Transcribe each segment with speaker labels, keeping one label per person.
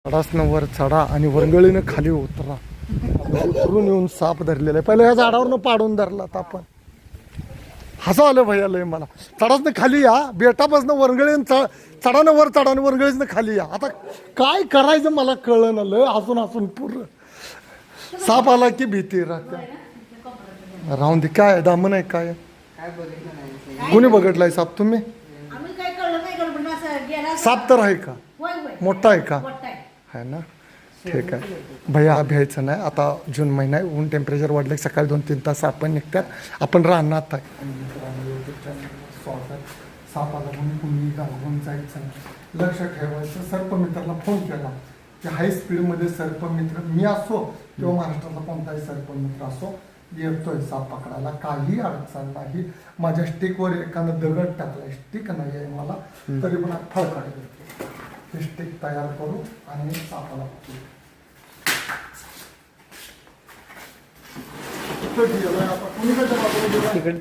Speaker 1: झाडासनं वर चढा आणि वरंगळीनं खाली उतरा. उतरून येऊन साप धरलेला आहे. पहिलं या झाडावरनं पाडून धरला तर आपण हसं आलं भैया लय मला. चढासनं खाली या, बेटापासनं वरंगळीनं चढानं वर चढा आणि वरंगळीनं खाली या. आता काय करायचं मला कळलं ना. लय हसून हसून पूर्ण साप आला की भीती राहते. राहून दे. काय दामन आहे काय? कोणी बघितलाय साप? तुम्ही? साप तर आहे का? मोठा आहे का? आहे ना. ठीक आहे भैया, भ्यायचं नाही. आता जून महिना आहे, ऊन टेम्परेचर वाढलं की सकाळी 2-3 तास आपण निघतात. आपण राहणार आहे. सापाला म्हणून कुणी गावून जायचं नाही. लक्ष ठेवायचं. सर्पमित्राला फोन केला की हाय स्पीडमध्ये सर्पमित्र मी असो किंवा महाराष्ट्रातला कोणताही सर्पमित्र असो येतोय साप पकडायला. काही अडचण नाही. माझ्या स्टिकवर एकानं दगड टाकलाय. स्टिक नाही आहे मला, तरी पण फळ काढले. हे स्टिक तयार करू आणि सापाला पकडू.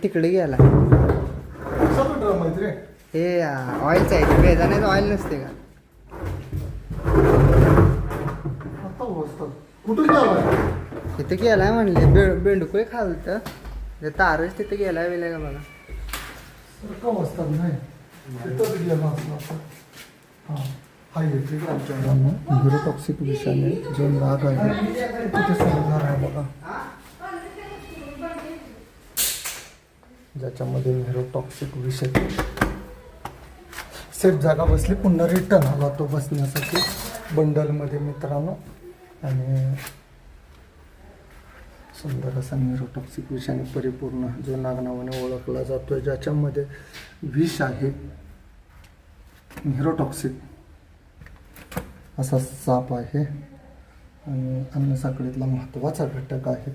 Speaker 2: तिकडे गेला.
Speaker 1: ड्रम आहेत रे.
Speaker 2: हे ऑइलच आहे. बेदाण्यात ऑइल नसते का?
Speaker 1: आता बसतात. कुठून गेलाय?
Speaker 2: तिथे गेलाय म्हणले. बेंडुकोय खालत ते तारच तिथे गेलाय वेळेला का बघा.
Speaker 1: सारखं बसतात नाही. तिथंच गेला असला. हां हा येते आमच्या न्यूरोटॉक्सिक विषाने जो नाग आहे तिथे समजणार आहे बघा. ज्याच्यामध्ये न्यूरोटॉक्सिक विषय. सेफ जागा बसली. पुन्हा रिटर्न आला तो बसण्यासाठी बंडलमध्ये मित्रांनो. आणि सुंदर असा न्यूरोटॉक्सिक विषाने परिपूर्ण जो नाग नावाने ओळखला जातोय, ज्याच्यामध्ये विष आहे. न्यूरोटॉक्सिक असा साप आहे आणि अन्नसाखळीतला महत्त्वाचा घटक आहे.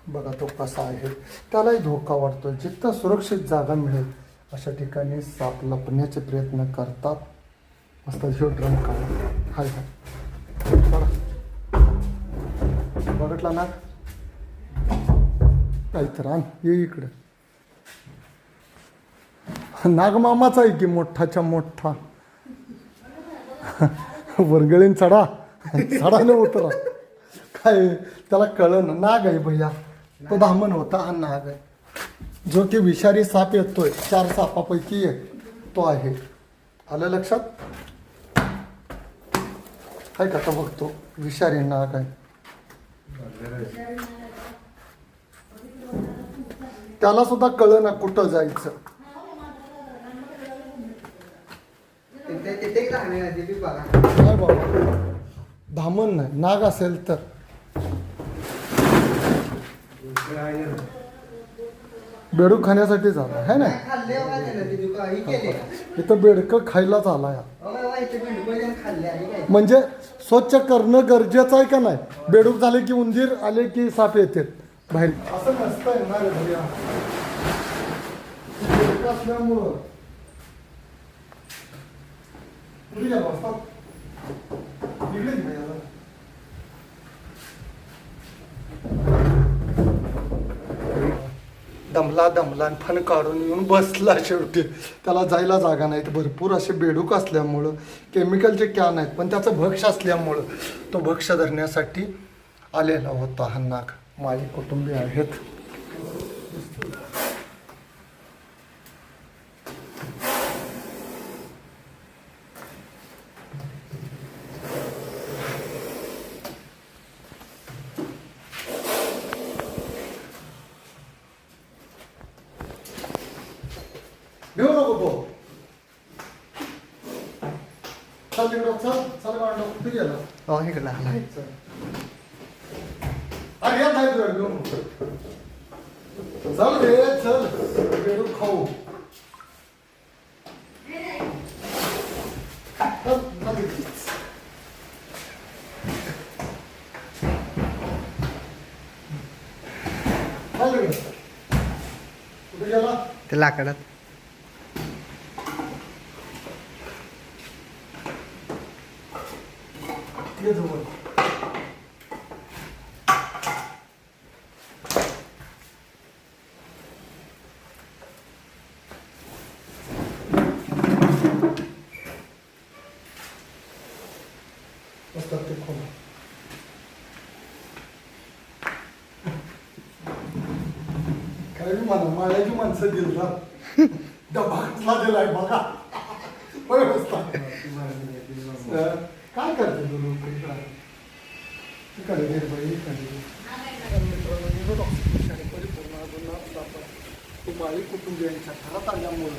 Speaker 1: बघा तो कसा आहे. त्यालाही धोका वाटतो. जिथं सुरक्षित जागा मिळेल अशा ठिकाणी साप लपण्याचे प्रयत्न करतात. मस्त ह्यो ड्रम काढा. हाय हाय बघितला ना. काही तर आण ये इकडं. नागमामाचा आहे की मोठाच्या मोठा. वरगळीन चढा चढाने उतरा. काय त्याला कळलं. नाग आहे भैया. तो दामन होता. हा नाग आहे जो की विषारी साप येतोय. 4 सापापैकी एक तो आहे. आलं लक्षात? काय का बघतो विषारी नाग आहे. त्याला सुद्धा कळलं ना कुठं जायचं. काय बाबा धामण नाही. नाग असेल तर बेडूक खाण्यासाठी झाला आहे ना. इथं बेडकं खायलाच आला या. म्हणजे स्वच्छ करणं गरजेचं आहे का नाही. बेडूक झाले की उंदीर आले की साप येते बाहेर. असं नसतंय ना रे भैया. बेडकं असल्यामुळं दमला फन काढून येऊन बसला शेवटी. त्याला जायला जागा नाहीत. भरपूर असे बेडूक असल्यामुळं केमिकलचे कॅन आहेत, पण त्याचं भक्ष असल्यामुळं तो भक्ष धरण्यासाठी आलेला होता हा नाग. माझे कुटुंबीय आहेत. घेऊ नको तो. चल तिकडं. चल मांडव. कुठे गेला?
Speaker 2: हो इकडे आला.
Speaker 1: अरे या काय तुझ्या घेऊ नको. चल रे चल. बेडूक खाऊ. कुठे गेला?
Speaker 2: ते लाकडात.
Speaker 1: ये जवळ. असतात ते खोला. काय बी म्हणा, माळ्याची माणसं दिलदार डबा दिलाय बघा. होय असतात. काय करते तू लोक इकडे घे बाई, इकडे घे. मित्रांनो, निरोध ऑक्सिजन आणि परिपूर्ण अजून आपण ते माळी कुटुंबियांच्या घरात आल्यामुळं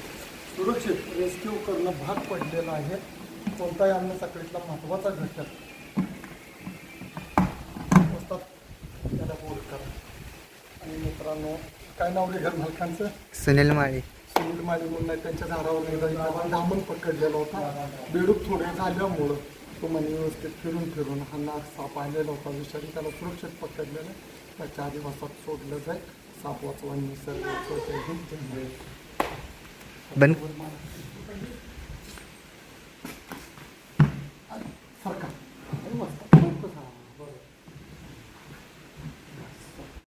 Speaker 1: सुरक्षित रेस्क्यू करणं भाग पडलेलं आहे. कोणताही अन्न साखळीतला महत्त्वाचा घटक असतात त्याला बोलतात. आणि मित्रांनो, काय नाव रे घर मालकांचं?
Speaker 2: सुनील माळी.
Speaker 1: सुनील माळी म्हणून नाही, त्यांच्या झाडावर एकदा डामण पकडलेला होता. बेडूक थोडे झाल्यामुळं तो म्हणे व्यवस्थित फिरून फिरून हा नाग साप आलेला होता विषारी, त्याला सुरक्षित पकडलेलं. त्याच्या आदिवासात सोडलं जाईल. साप वाचवा, निसर्ग वाचवा.
Speaker 2: बन
Speaker 1: सरकार